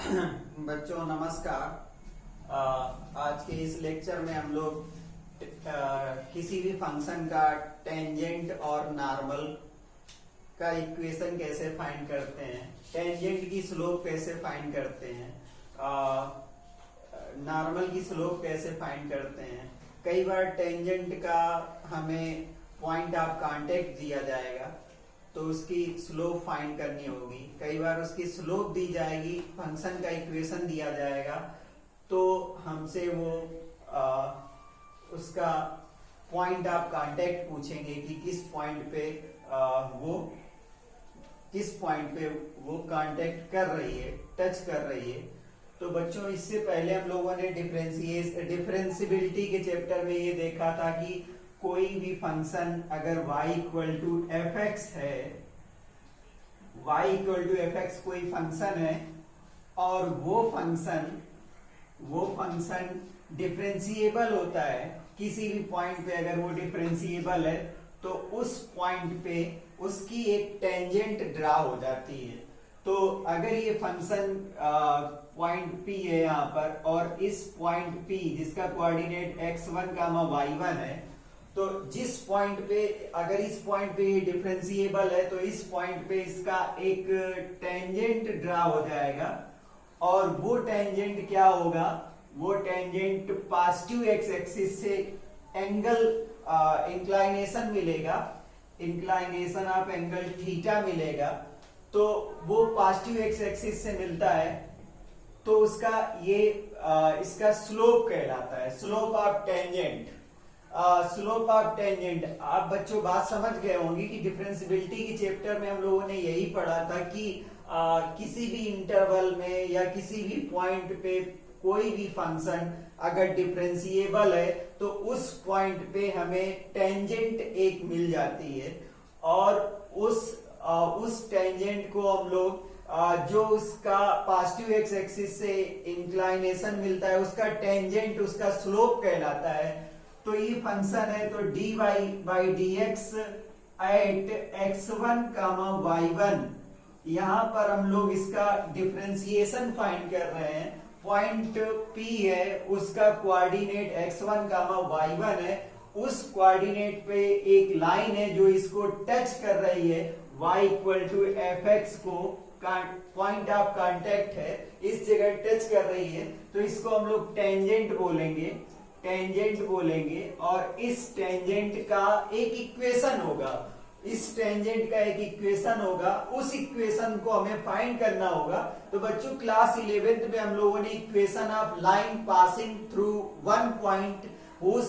बच्चों नमस्कार। आज के इस लेक्चर में हम लोग किसी भी फंक्शन का टेंजेंट और नॉर्मल का इक्वेशन कैसे फाइंड करते हैं, टेंजेंट की स्लोप कैसे फाइंड करते हैं, नॉर्मल की स्लोप कैसे फाइंड करते हैं। कई बार टेंजेंट का हमें पॉइंट ऑफ कांटेक्ट दिया जाएगा तो उसकी स्लोप फाइंड करनी होगी। कई बार उसकी स्लोप दी जाएगी, फंक्शन का इक्वेशन दिया जाएगा तो हमसे वो उसका पॉइंट ऑफ कांटेक्ट पूछेंगे कि किस पॉइंट पे वो कांटेक्ट कर रही है, टच कर रही है। तो बच्चों इससे पहले हम लोगों ने डिफरेंशियबिलिटी के चैप्टर में ये देखा था कि कोई भी फंक्शन अगर y equal to F X है, y equal to F X कोई फंक्शन है और वो फंक्शन डिफरेंशिएबल होता है किसी भी पॉइंट पे, अगर वो डिफरेंशिएबल है तो उस पॉइंट पे उसकी एक टेंजेंट ड्रा हो जाती है। तो अगर ये फंक्शन पॉइंट P है यहाँ पर और इस पॉइंट P जिसका कोऑर्डिनेट x1, y1 है, तो जिस पॉइंट पे अगर इस पॉइंट पे ये डिफरेंशिएबल है तो इस पॉइंट पे इसका एक टेंजेंट ड्रा हो जाएगा और वो टेंजेंट क्या होगा, वो टेंजेंट पॉजिटिव एक्स एक्सिस से एंगल इंक्लाइनेशन मिलेगा, इंक्लाइनेशन ऑफ एंगल थीटा मिलेगा। तो वो पॉजिटिव एक्स एक्सिस से मिलता है तो उसका ये इसका स्लोप कहलाता है, slope of tangent. Slope of tangent आप बच्चों बात समझ गए होंगे कि डिफरेंशियबिलिटी के चैप्टर में हम लोगों ने यही पढ़ा था कि किसी भी इंटरवल में या किसी भी पॉइंट पे कोई भी फंक्शन अगर डिफरेंशिएबल है तो उस पॉइंट पे हमें टेंजेंट एक मिल जाती है और उस टेंजेंट को हम लोग जो उसका पॉजिटिव एक्स एक्सिस से इंक्लाइनेशन मिलता है उसका टेंजेंट उसका स्लोप कहलाता है। तो ये फंक्शन है तो dy by dx at x1, y1, यहाँ पर हम लोग इसका डिफरेंशिएशन फाइंड कर रहे हैं। पॉइंट P है, उसका कोऑर्डिनेट x1, y1 है, उस कोऑर्डिनेट पे एक लाइन है जो इसको टच कर रही है, y equal to F X को पॉइंट ऑफ कांटेक्ट है, इस जगह टच कर रही है तो इसको हम लोग टेंजेंट बोलेंगे और इस टेंजेंट का एक इक्वेशन होगा, उस इक्वेशन को हमें फाइंड करना होगा। तो बच्चों क्लास 11th में हम लोगों ने equation of line passing through one point whose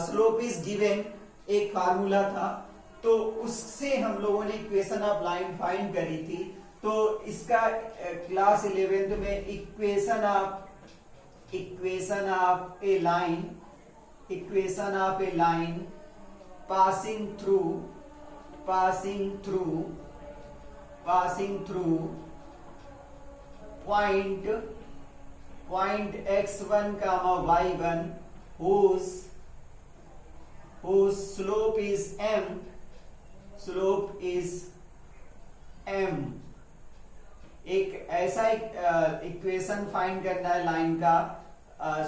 slope is given एक फार्मूला था, तो उससे हम लोगों ने इक्वेशन ऑफ लाइन फाइंड करी थी। तो इसका क्लास 11th में equation of A line passing through point x1, y1 whose slope is m। एक ऐसा इक्वेशन फाइंड करना है लाइन का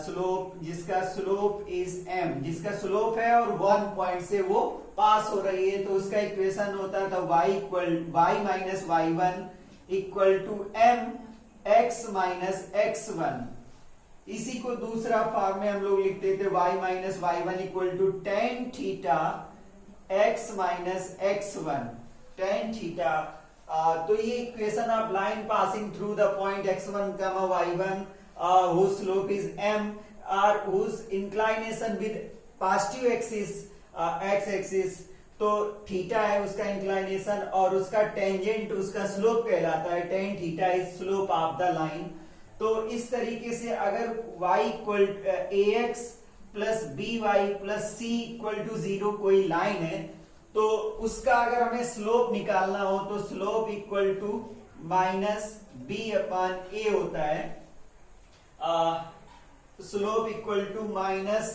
स्लोप जिसका स्लोप इज m, जिसका स्लोप है और वन पॉइंट से वो पास हो रही है, तो उसका इक्वेशन होता था y minus y1 equal to m x minus x1। इसी को दूसरा फॉर्म में हम लोग लिखते थे y minus y1 equal to tan theta x minus x1, tan theta. तो ये equation of line passing through the point x1, y1 whose slope is m or whose inclination with positive axis x axis, तो theta है उसका inclination और उसका tangent उसका slope कहलाता है, tan theta is slope of the line. तो इस तरीके से अगर y इक्वल ax plus by plus c equal to 0 कोई लाइन है तो उसका अगर हमें स्लोप निकालना हो तो slope equal to minus b upon a होता है, slope equal to minus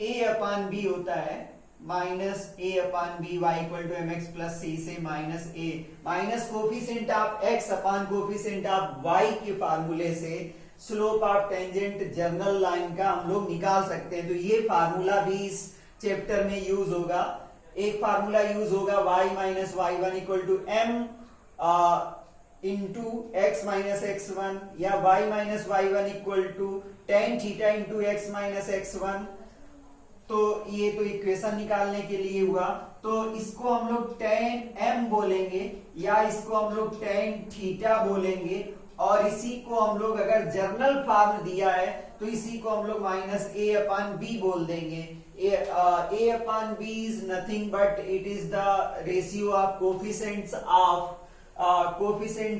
a upon b होता है, minus a upon b y equal to m x plus c से minus a minus coefficient of x upon coefficient of y के फार्मूले से slope of tangent general line का हम लोग निकाल सकते हैं। तो ये फार्मूला भी इस चैप्टर में यूज होगा। एक फार्मूला यूज होगा y minus y one equal to m into x minus x one, या y minus y one equal to tan theta into x minus x one. तो ये तो इक्वेशन निकालने के लिए हुआ। तो इसको हम लोग टेन एम बोलेंगे या इसको हम लोग टेन थीटा बोलेंगे, और इसी को हम लोग अगर जर्नल फॉर्म दिया है तो इसी को हम लोग माइनस ए अपॉन बी बोल देंगे। a upon b is nothing but it is the ratio of coefficients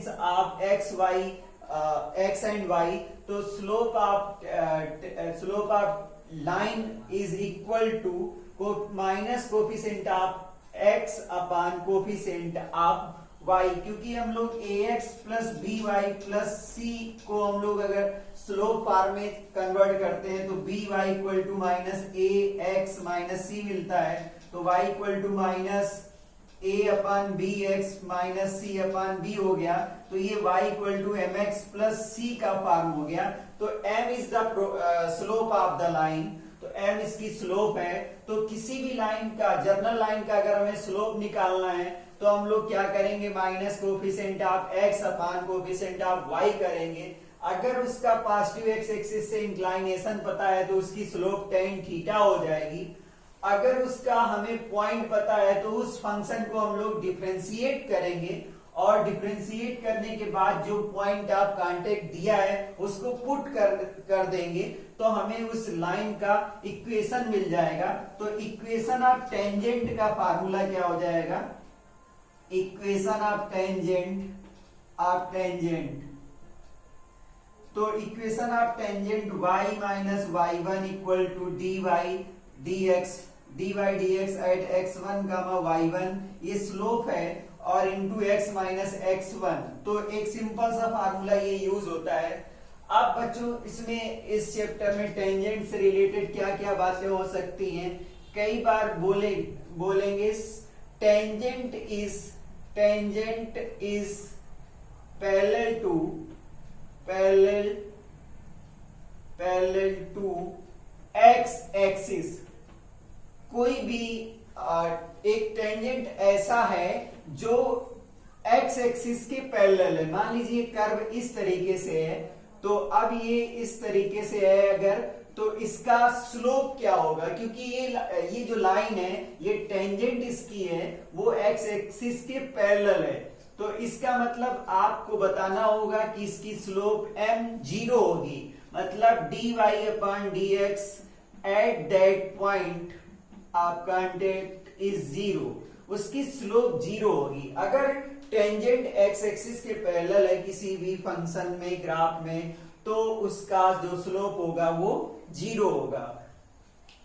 of x y x and y। तो slope of line is equal to minus coefficient of x upon coefficient of y, क्योंकि हम लोग ax plus by plus c को हम लोग अगर slope form में convert करते हैं तो by equal to minus ax minus c मिलता है। तो y equal to minus a upon b x minus c upon b हो गया। तो ये y equal to m x plus c का फॉर्म हो गया। तो m is the slope of the line, तो m इसकी स्लोप है। तो किसी भी लाइन का, जर्नल लाइन का अगर हमें स्लोप निकालना है तो हम लोग क्या करेंगे, minus coefficient of x upon coefficient of y करेंगे। अगर उसका पॉजिटिव एक्स एक्सिस से इंक्लाइनेशन पता है तो उसकी स्लोप टेन थीटा हो जाएगी। अगर उसका हमें पॉइंट पता है तो उस फंक्शन को हम लोग डिफरेंशिएट करेंगे, और डिफरेंशिएट करने के बाद जो पॉइंट ऑफ कांटेक्ट दिया है उसको पुट कर देंगे तो हमें उस लाइन का इक्वेशन मिल जाएगा। तो इक्वेशन ऑफ टेंजेंट का फार्मूला क्या हो जाएगा, इक्वेशन ऑफ टेंजेंट। तो equation of tangent y minus y one equal to dy dx at x1 gamma y1, ये स्लोप है, और इंटू x माइनस x1। तो एक सिंपल सा फार्मूला ये यूज होता है। अब बच्चों इसमें इस चैप्टर में टेंजेंट से रिलेटेड क्या क्या बातें हो सकती हैं, कई बार बोलेंगे tangent is parallel to x axis. कोई भी एक टेंजेंट ऐसा है जो एक्स एक्सिस के पैरेलल है। मान लीजिए कर्व इस तरीके से है, तो अब ये इस तरीके से है अगर, तो इसका स्लोप क्या होगा, क्योंकि ये जो लाइन है ये टेंजेंट इसकी है वो एक्स एक्सिस के पैरेलल है। तो इसका मतलब आपको बताना होगा कि इसकी स्लोप m 0 होगी, मतलब dy upon dx at that point of contact is 0, उसकी स्लोप 0 होगी। अगर टेंजेंट एक्स एक्सिस के पैरेलल है किसी भी फंक्शन में, ग्राफ में, तो उसका जो स्लोप होगा वो 0 होगा।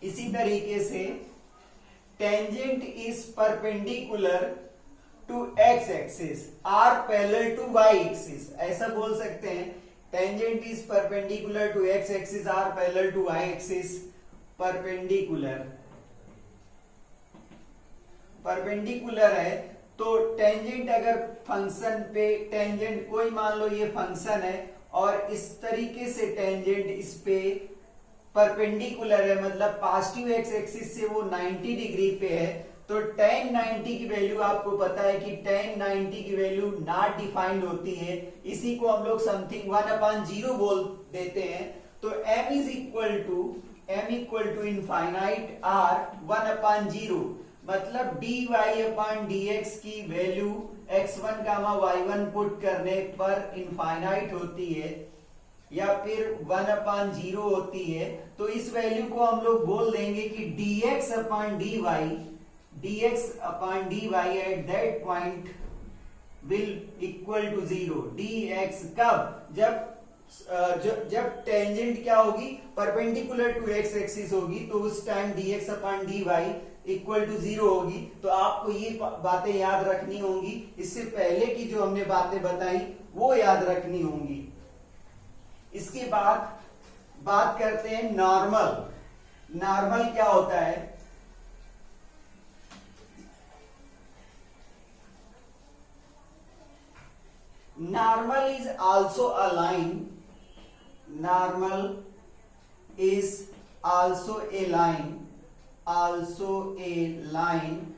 इसी तरीके से tangent is perpendicular to x axis or parallel to y axis, ऐसा बोल सकते हैं। Tangent is perpendicular to x axis or parallel to y axis. Perpendicular है तो टेंजेंट अगर फंक्शन पे, टेंजेंट कोई मान लो ये फंक्शन है और इस तरीके से टेंजेंट इस पे परपेंडिकुलर है, मतलब पॉजिटिव एक्स एक्सिस से वो 90 डिग्री पे है, तो tan 90 की वैल्यू आपको पता है कि tan 90 की वैल्यू नॉट डिफाइंड होती है, इसी को हम लोग समथिंग 1/0 बोल देते हैं। तो m is equal to infinite r 1/0, मतलब dy अपॉन dx की value x1 gamma y1 put करने पर इनफाइनाइट होती है या फिर 1/0 होती है। तो इस वैल्यू को हम लोग बोल देंगे कि dx upon dy at that point will equal to 0। dx कब, जब टेंजेंट क्या होगी, परपेंडिकुलर टू एक्स एक्सिस होगी, तो उस time dx upon dy equal to 0 होगी। तो आपको ये बातें याद रखनी होंगी, इससे पहले की जो हमने बातें बताई वो याद रखनी होंगी। इसके बाद बात करते हैं नॉर्मल। नॉर्मल क्या होता है, normal is also a line, normal is also a line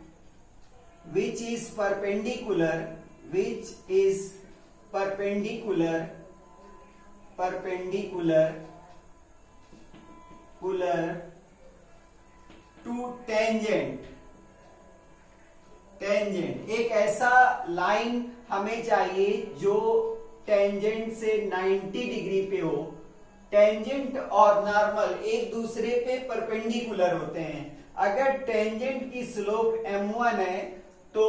which is perpendicular to tangent। एक ऐसा लाइन हमें चाहिए जो टेंजेंट से 90 डिग्री पे हो। टेंजेंट और नॉर्मल एक दूसरे पे परपेंडिकुलर होते हैं। अगर टेंजेंट की स्लोप m1 है तो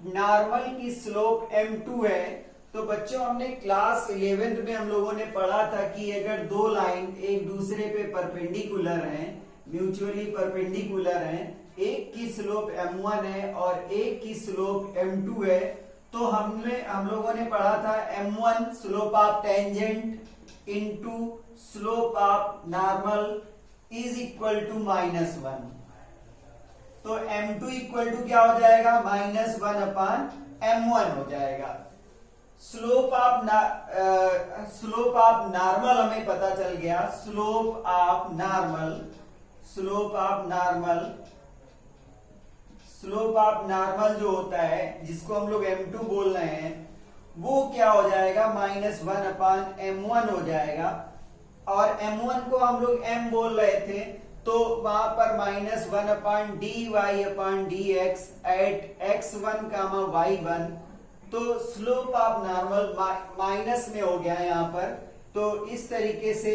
नॉर्मल की स्लोप m2 है। तो बच्चों हमने क्लास 11th में हम लोगों ने पढ़ा था कि अगर दो लाइन एक दूसरे पे परपेंडिकुलर हैं, म्यूचुअली परपेंडिकुलर हैं, एक की स्लोप m1 है और एक की स्लोप m2 है, तो हम लोगों ने पढ़ा था m1 slope of tangent into slope of normal is equal to -1। तो m2 इक्वल टू क्या हो जाएगा, -1 अपान m1 हो जाएगा। स्लोप ऑफ नॉर्मल हमें पता चल गया। स्लोप ऑफ नॉर्मल जो होता है, जिसको हम लोग m2 बोल रहे हैं, वो क्या हो जाएगा, -1 अपान m1 हो जाएगा। और m1 को हम लोग m बोल रहे थे, तो वहां पर -1 अपान dy upon dx at x1 y1। तो स्लोप ऑफ नॉर्मल माइनस में हो गया यहाँ पर। तो इस तरीके से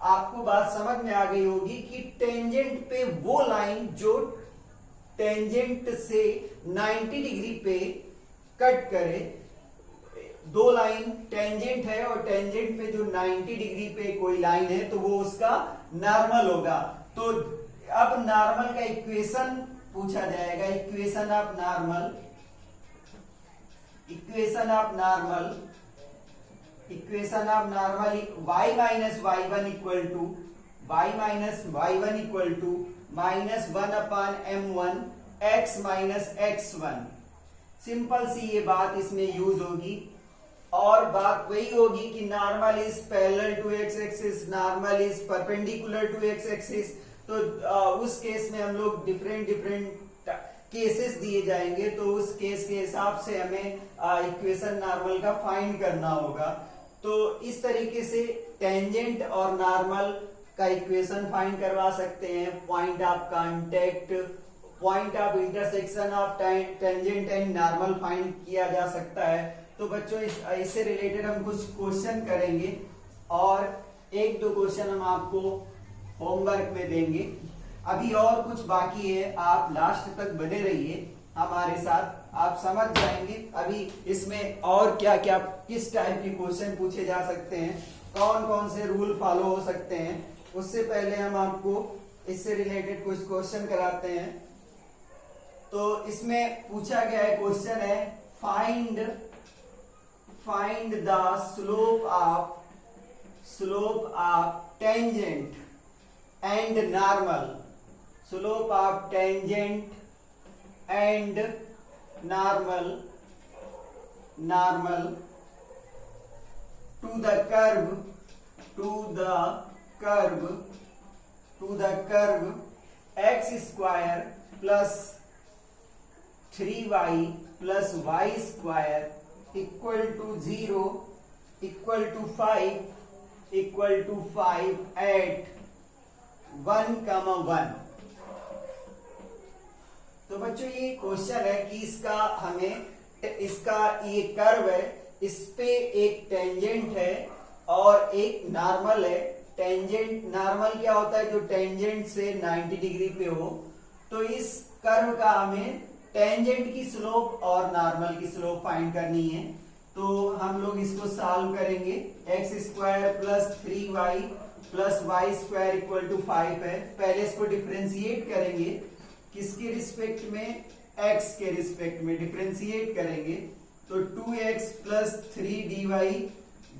आपको बात समझ में आ गई होगी कि टेंजेंट पे वो लाइन जो टेंजेंट से 90 डिग्री पे कट करे। दो लाइन टेंजेंट है और टेंजेंट पे जो 90 डिग्री पे कोई लाइन है तो वो उसका नॉर्मल होगा। तो अब नॉर्मल का इक्वेशन पूछा जाएगा। Equation of normal y minus y1 equal to -1 upon m1 x minus x1। Simple सी ये बात इसमें यूज होगी। और बात वही होगी कि normal is parallel to x axis, normal is perpendicular to x axis. तो उस केस में हम लोग डिफरेंट केसेस दिए जाएंगे, तो उस केस के हिसाब से हमें इक्वेशन नॉर्मल का फाइंड करना होगा। तो इस तरीके से टेंजेंट और नॉर्मल का इक्वेशन फाइंड करवा सकते हैं। Point of contact, point of intersection of tangent and normal find किया जा सकता है। तो बच्चों इससे रिलेटेड हम कुछ क्वेश्चन करेंगे और एक दो क्वेश्चन हम आपको होमवर्क में देंगे। अभी और कुछ बाकी है, आप लास्ट तक बने रहिए हमारे साथ, आप समझ जाएंगे अभी इसमें और क्या क्या किस टाइप के क्वेश्चन पूछे जा सकते हैं, कौन कौन से रूल फॉलो हो सकते हैं। उससे पहले हम आपको इससे रिलेटेड कुछ क्वेश्चन कराते हैं। तो इसमें पूछा गया है, क्वेश्चन है find the slope of tangent and normal, slope of tangent and normal to the curve x square plus 3y plus y square equal to 0 equal to 5 at 1,1। तो बच्चों ये क्वेश्चन है कि इसका ये कर्व है, इस पे एक टेंजेंट है और एक नॉर्मल है। टेंजेंट नॉर्मल क्या होता है, जो टेंजेंट से 90 डिग्री पे हो। तो इस कर्व का हमें टेंजेंट की स्लोप और नॉर्मल की स्लोप फाइंड करनी है। तो हम लोग इसको सॉल्व करेंगे। X square plus 3y plus y square equal to 5 है। पहले इसको डिफरेंशिएट करेंगे, किसके रिस्पेक्ट में, x के रिस्पेक्ट में डिफरेंशिएट करेंगे। तो 2x plus 3dy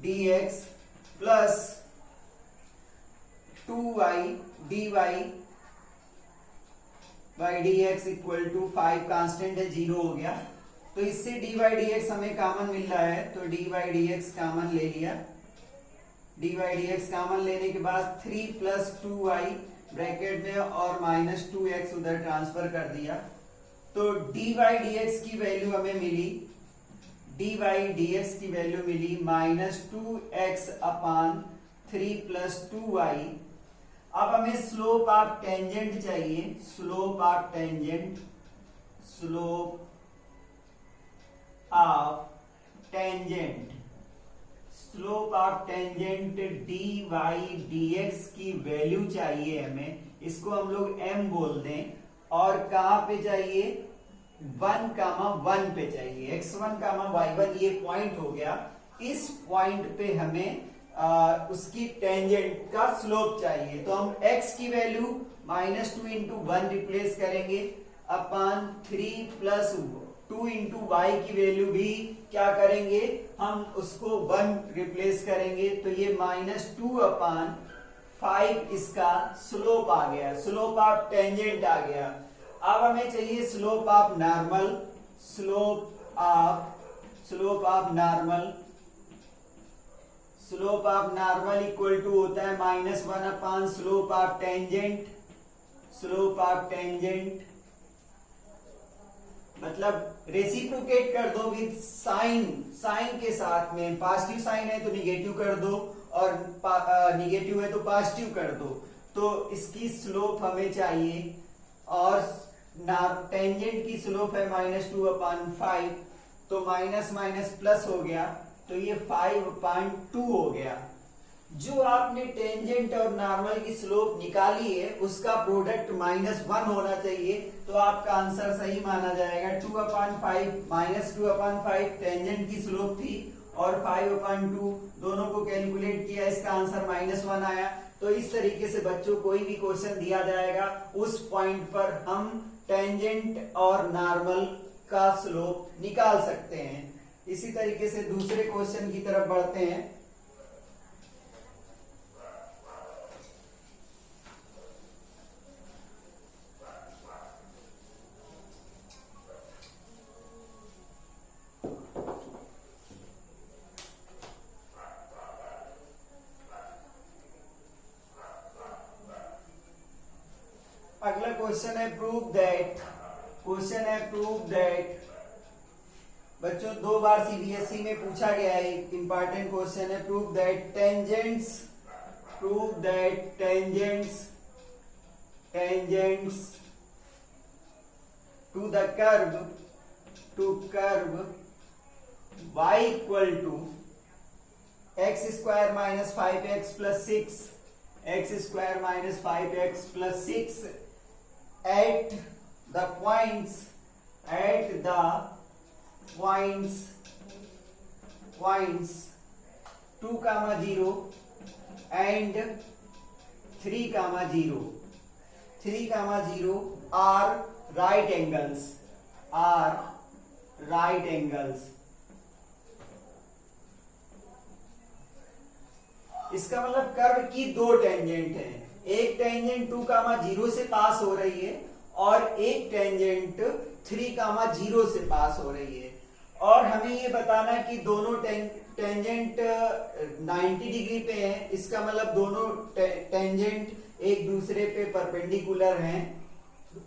dx plus 2y dy by dx equal to 5, constant है 0 हो गया। तो इससे डी बाई डी एक्स हमें कॉमन मिल रहा है, तो d by d x common ले लिया। D by d x common लेने के बाद 3 प्लस 2y ब्रैकेट में और माइनस 2x उधर ट्रांसफर कर दिया। तो डी बाई डी एक्स की वैल्यू हमें मिली, डी बाई डी एक्स की वैल्यू मिली minus 2x upon 3 plus 2y। अब हमें स्लोप ऑफ टेंजेंट चाहिए, slope of tangent, slope of tangent, slope of tangent d y d x की value चाहिए हमें, इसको हम लोग m बोल दें। और कहां पे चाहिए, 1,1 पे चाहिए, x1, y1 ये पॉइंट हो गया। इस पॉइंट पे हमें उसकी टेंजेंट का स्लोप चाहिए, तो हम x की वैल्यू -2 इंटू 1 रिप्लेस करेंगे अपान 3 प्लस 2 इंटू वाई की वैल्यू भी क्या करेंगे, हम उसको 1 रिप्लेस करेंगे, तो ये -2 अपान 5 इसका स्लोप आ गया, स्लोप ऑफ टेंजेंट आ गया। अब हमें चाहिए slope of normal, slope of normal, slope of normal equal to होता है -1 upon slope of tangent, slope of tangent मतलब रेसिप्रोकेट कर दो विद साइन, साइन के साथ में, पॉजिटिव साइन है तो निगेटिव कर दो और निगेटिव है तो पॉजिटिव कर दो। तो इसकी स्लोप हमें चाहिए और टेंजेंट की स्लोप है -2 अपान 5, तो माइनस माइनस प्लस हो गया, तो ये 5/2 हो गया। जो आपने टेंजेंट और नॉर्मल की स्लोप निकाली है उसका प्रोडक्ट -1 होना चाहिए, तो आपका आंसर सही माना जाएगा। 2/5 -2/5 टेंजेंट की स्लोप थी और 5/2 दोनों को कैलकुलेट किया, इसका आंसर -1 आया। तो इस तरीके से बच्चों कोई भी क्वेश्चन दिया जाएगा उस पॉइंट पर हम टेंजेंट और नॉर्मल का स्लोप निकाल सकते हैं। इसी तरीके से दूसरे क्वेश्चन की तरफ बढ़ते हैं। अगला क्वेश्चन है प्रूव दैट, क्वेश्चन है प्रूव दैट। बच्चों 2 बार सीबीएसई में पूछा गया है, इंपॉर्टेंट क्वेश्चन है। Prove that tangents, prove that tangents, tangents to the curve, to curve y equal to x² - 5x + 6, x² - 5x + 6 at the points, at the points 2, 0 and 3, 0, 3, 0 are right angles, are right angles। इसका मतलब curve की 2 tangent है, एक tangent 2, 0 से पास हो रही है और एक टेंजेंट 3, 0 से पास हो रही है। और हमें ये बताना कि दोनों टेंजेंट 90 डिग्री पे हैं, इसका मतलब दोनों टेंजेंट एक दूसरे पे परपेंडिकुलर हैं।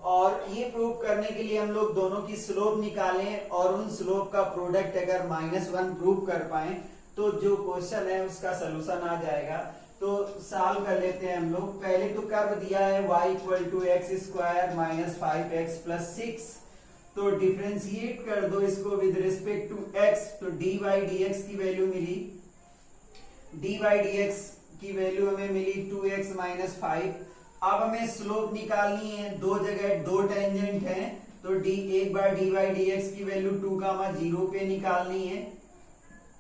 और ये प्रूव करने के लिए हम लोग दोनों की स्लोप निकालें और उन स्लोप का प्रोडक्ट अगर -1 प्रूव कर पाए तो जो क्वेश्चन है उसका सलूशन आ जाएगा। तो सॉल्व कर लेते हैं हम लोग। पहले तो कर्व दिया है y = x² - 5x + 6, तो डिफरेंशिएट कर दो इसको विद रिस्पेक्ट टू x, तो dy dx की वैल्यू मिली, dy dx की वैल्यू हमें मिली 2x - 5। अब हमें स्लोप निकालनी है, दो जगह 2 टेंजेंट हैं, तो एक बार dy dx की वैल्यू 2, 0 पे निकालनी है।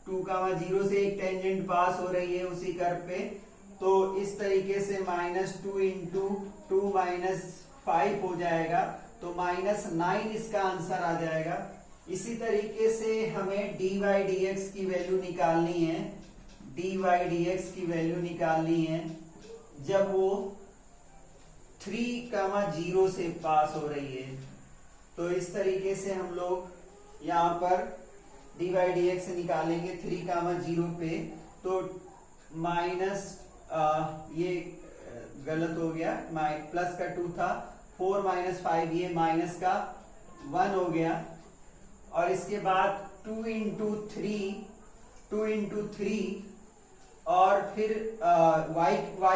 2, 0 से एक टेंजेंट पास हो रही है उसी कर्व पे, तो इस तरीके से -2 इंटू 2 - 5 हो जाएगा, तो -9 इसका आंसर आ जाएगा। इसी तरीके से हमें dy dx की वैल्यू निकालनी है, dy dx की वैल्यू निकालनी है जब वो 3, 0 से पास हो रही है। तो इस तरीके से हम लोग यहाँ पर dy dx निकालेंगे 3, 0 पे, तो माइनस ये गलत हो गया, प्लस का 2 था, 4 - 5 ये माइनस का 1 हो गया, और इसके बाद 2 × 3 और फिर y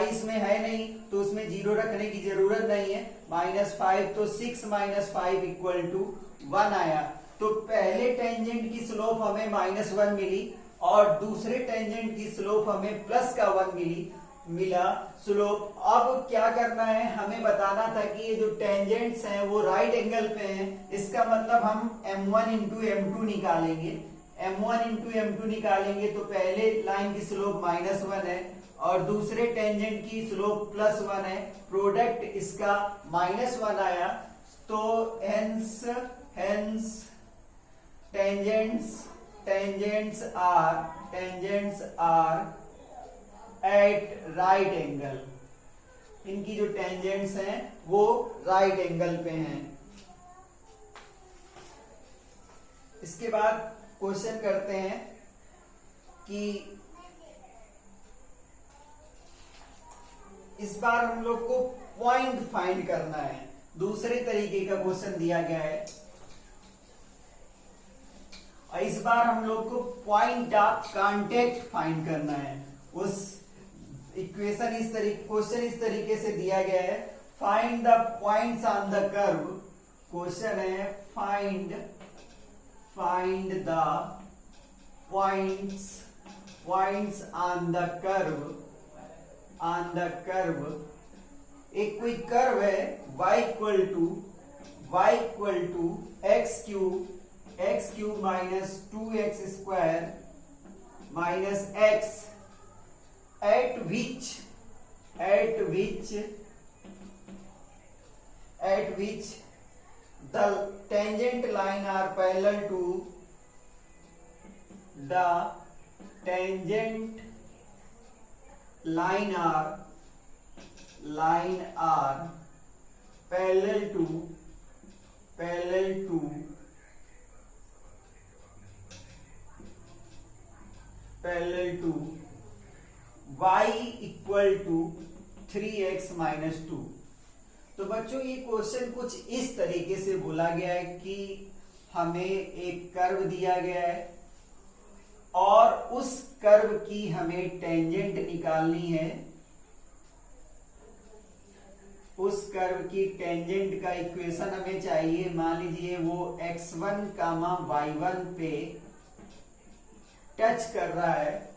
इसमें है नहीं तो उसमें 0 रखने की जरूरत नहीं है, -5, तो 6 - 5 = 1 आया। तो पहले टेंजेंट की स्लोप हमें -1 मिली और दूसरे टेंजेंट की स्लोप हमें प्लस का 1 मिला स्लोप। अब क्या करना है, हमें बताना था कि ये जो टेंजेंट्स हैं वो राइट एंगल पे हैं, इसका मतलब हम m1 × m2 निकालेंगे। m1 × m2 निकालेंगे तो पहले लाइन की स्लोप -1 है और दूसरे टेंजेंट की स्लोप +1 है, प्रोडक्ट इसका -1 आया। तो hence tangents are at right angle, इनकी जो टेंजेंट्स हैं वो राइट एंगल पे हैं। इसके बाद क्वेश्चन करते हैं कि इस बार हम लोग को पॉइंट फाइंड करना है, दूसरे तरीके का क्वेश्चन दिया गया है और इस बार हम लोग को पॉइंट ऑफ कांटेक्ट फाइंड करना है। उस इक्वेशन क्वेश्चन इस तरीके से दिया गया है, find the points on the curve. Question है find the points on the curve. एक कोई कर्व है y = x³ - 2x² - x, at which the tangent line are parallel to parallel to y = 3x - 2। तो बच्चों ये क्वेश्चन कुछ इस तरीके से बोला गया है कि हमें एक कर्व दिया गया है और उस कर्व की हमें टेंजेंट निकालनी है। उस कर्व की टेंजेंट का इक्वेशन हमें चाहिए। मान लीजिए वो x1, y1 पे टच कर रहा है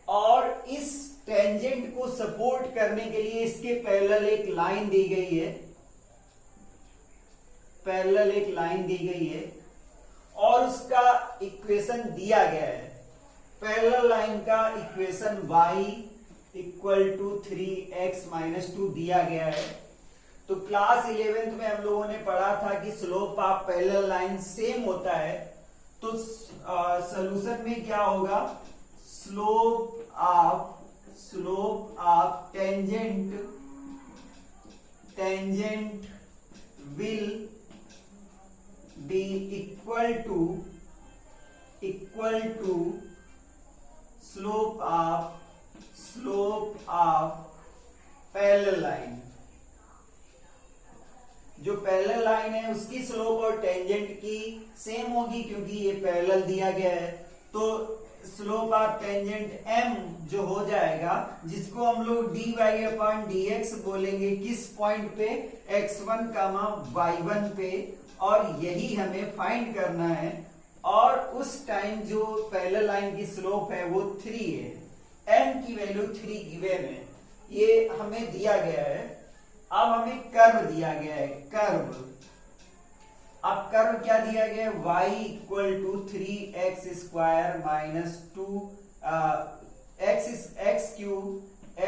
और इस टेंजेंट को सपोर्ट करने के लिए इसके पैरेलल एक लाइन दी गई है, और उसका इक्वेशन दिया गया है। पैरेलल लाइन का इक्वेशन y = 3x - 2 दिया गया है। तो क्लास 11th में हम लोगों ने पढ़ा था कि slope of parallel line same होता है। तो सॉल्यूशन में क्या होगा, slope of tangent will be equal to slope of parallel line. जो पैरेलल लाइन है उसकी स्लोप और टेंजेंट की सेम होगी क्योंकि ये पैरेलल दिया गया है। तो स्लोप ऑफ टेंजेंट m जो हो जाएगा, जिसको हम लोग dy/dx बोलेंगे, किस पॉइंट पे, x1, y1 पे, और यही हमें फाइंड करना है। और उस टाइम जो पैरेलल लाइन की स्लोप है वो 3 है, m की वैल्यू 3 गिवन है, ये हमें दिया गया है। अब हमें कर्व दिया गया है, अब कर्व क्या दिया गया है, y = 3x² - 2 x³ -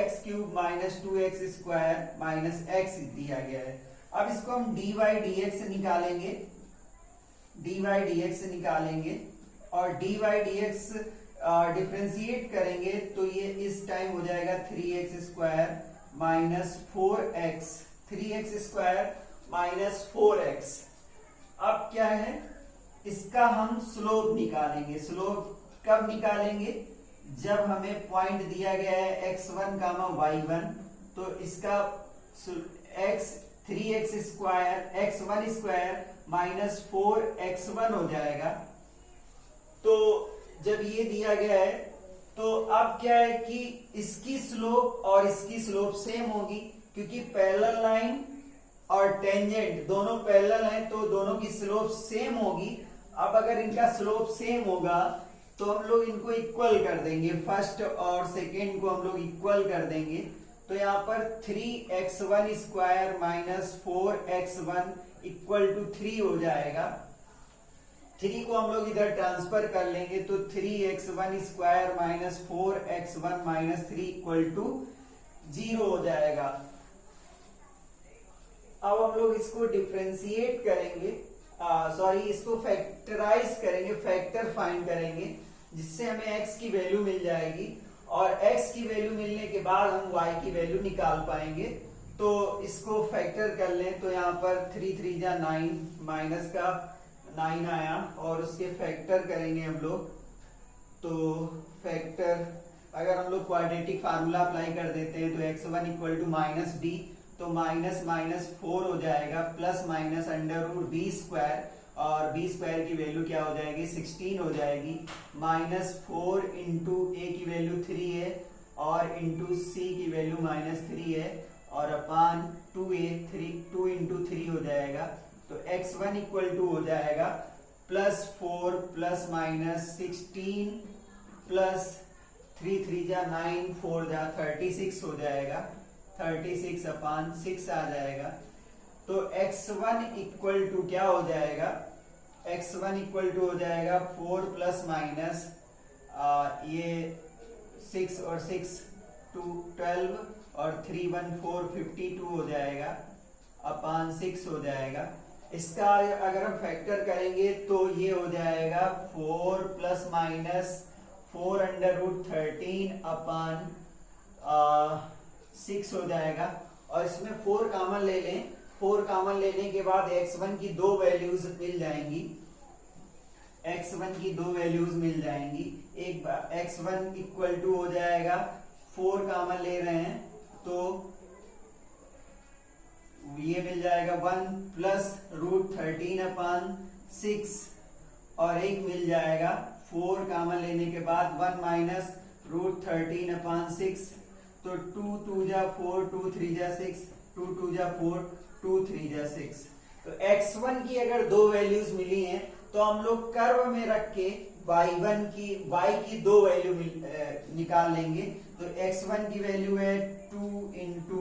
2x² - x दिया गया है। अब इसको हम dy/dx निकालेंगे और dy/dx डिफरेंशिएट करेंगे तो ये इस टाइम हो जाएगा 3x² - 4x, 3x² - 4x। अब क्या है, इसका हम स्लोप निकालेंगे। स्लोप कब निकालेंगे? जब हमें पॉइंट दिया गया है x1 कामा y1, तो इसका x 3x square x1 square minus 4x1 हो जाएगा। तो जब ये दिया गया है तो अब क्या है कि इसकी स्लोप और इसकी स्लोप सेम होगी, क्योंकि पैरेलल लाइन और टेंजेंट दोनों पैरेलल हैं तो दोनों की स्लोप सेम होगी। अब अगर इनका स्लोप सेम होगा तो हम लोग इनको इक्वल कर देंगे, फर्स्ट और सेकेंड को हम लोग इक्वल कर देंगे। तो यहाँ पर 3x1 square minus 4x1 equal to 3 हो जाएगा। 3 को हम लोग इधर ट्रांसफर कर लेंगे तो 3x1 square minus 4x1 minus 3 equal to 0 हो जाएगा। अब हम लोग इसको डिफरेंशिएट करेंगे, इसको फैक्टराइज करेंगे, फैक्टर फाइंड करेंगे, जिससे हमें x की वैल्यू मिल जाएगी और x की वैल्यू मिलने के बाद हम y की वैल्यू निकाल पाएंगे। तो इसको फैक्टर कर लें तो यहाँ पर 3 3 जा 9, माइनस का 9 आया और उसके फैक्टर करेंगे हम लोग। तो फैक्टर अगर हम लोग क्वाड्रेटिक फार्मूला अप्लाई कर देते हैं तो x1 equal to minus b, तो माइनस माइनस 4 हो जाएगा, plus minus under root b square, और बी स्क्वायर की वैल्यू क्या हो जाएगी 16 हो जाएगी, माइनस 4 इंटू ए की वैल्यू 3 है और इंटू सी की वैल्यू माइनस 3 है और अपान 2a 2 इंटू 3 हो जाएगा। तो x1 इक्वल टू हो जाएगा प्लस 4 प्लस माइनस 16 प्लस 3 3 जा 9 4 जा 36 हो जाएगा, 36 अपान 6 आ जाएगा। तो x1 इक्वल टू क्या हो जाएगा? x1 इक्वल टू हो जाएगा 4 प्लस माइनस ये 6 और 6 2 12 और 3 1 4 52 हो जाएगा, अपान 6 हो जाएगा। इसका अगर हम फैक्टर करेंगे तो ये हो जाएगा 4 प्लस माइनस 4 अंडर रूट 13 अपान 6 हो जाएगा। और इसमें 4 कॉमन ले लें, 4 कॉमन लेने के बाद x1 की 2 वैल्यूज मिल जाएंगी, x1 की 2 वैल्यूज मिल जाएंगी। एक बार x1 इक्वल टू हो जाएगा 4 कॉमन ले रहे हैं तो ये मिल जाएगा 1 प्लस रूट 13 अपान 6 और एक मिल जाएगा 4 कॉमन लेने के बाद 1 माइनस रूट 13 अपान 6, तो 2 2 जा 4 2 3 जा 6 2 2 जा 4 2 3 जा 6। तो x1 की अगर 2 वैल्यूज मिली हैं तो हम लोग कर्व में रख के y की 2 वैल्यू निकाल लेंगे। तो x1 की वैल्यू है 2 इंटू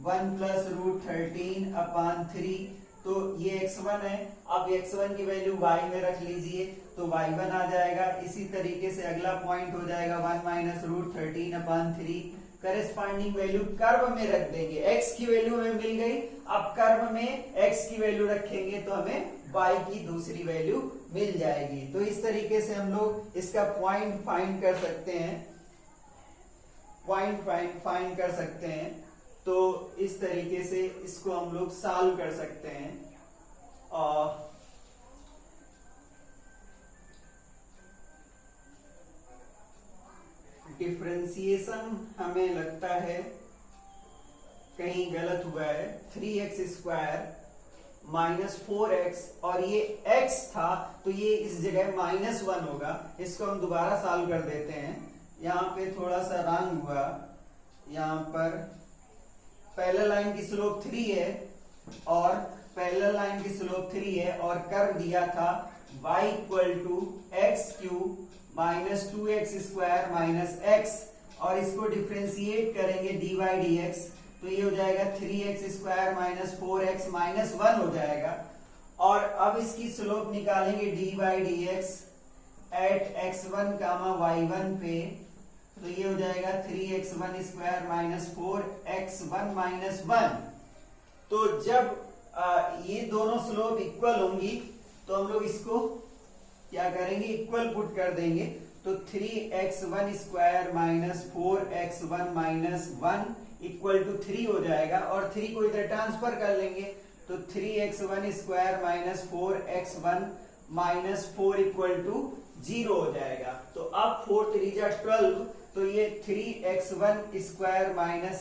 1 प्लस रूट 13 अपान 3, तो ये x1 है। अब x1 की वैल्यू y में रख लीजिए तो y1 आ जाएगा। इसी तरीके से अगला पॉइंट हो जाएगा 1 माइनस रूट 13 अपान 3, करेस्पॉन्डिंग वैल्यू कर्व में रख देंगे। x की वैल्यू हमें मिल गई, अब कर्व में x की वैल्यू रखेंगे तो हमें y की दूसरी वैल्यू मिल जाएगी। तो इस तरीके से हम लोग इसका पॉइंट फाइंड कर सकते हैं, फाइंड कर सकते हैं। तो इस तरीके से इसको हम लोग सॉल्व कर सकते हैं। और डिफरेंशिएशन हमें लगता है कहीं गलत हुआ है। 3x स्क्वायर माइनस 4x और ये x था तो ये इस जगह -1 होगा। इसको हम दोबारा सॉल्व कर देते हैं। यहाँ पे थोड़ा सा रॉन्ग हुआ, यहाँ पर पैरेलल लाइन की स्लोप 3 है और पैरेलल लाइन की स्लोप 3 है और कर्व दिया था y equal to x cube minus 2x square minus x, और इसको डिफ्रेंशिएट करेंगे dy dx, तो ये हो जाएगा 3x square minus 4x minus 1 हो जाएगा। और अब इसकी स्लोप निकालेंगे dy dx at x1 comma y1 पे, तो ये हो जाएगा 3x1 square minus 4x1 minus 1। तो जब ये दोनों स्लोप इक्वल होंगी तो हम लोग इसको क्या करेंगे, इक्वल पुट कर देंगे। तो 3x1 square minus 4x1 minus 1 equal to 3 हो जाएगा और 3 को इधर ट्रांसफर कर लेंगे। तो 3x1 square minus 4x1 -4 equal to 0 हो जाएगा। तो अब 4 3 जा 12, तो ये 3x1 स्क्वायर माइनस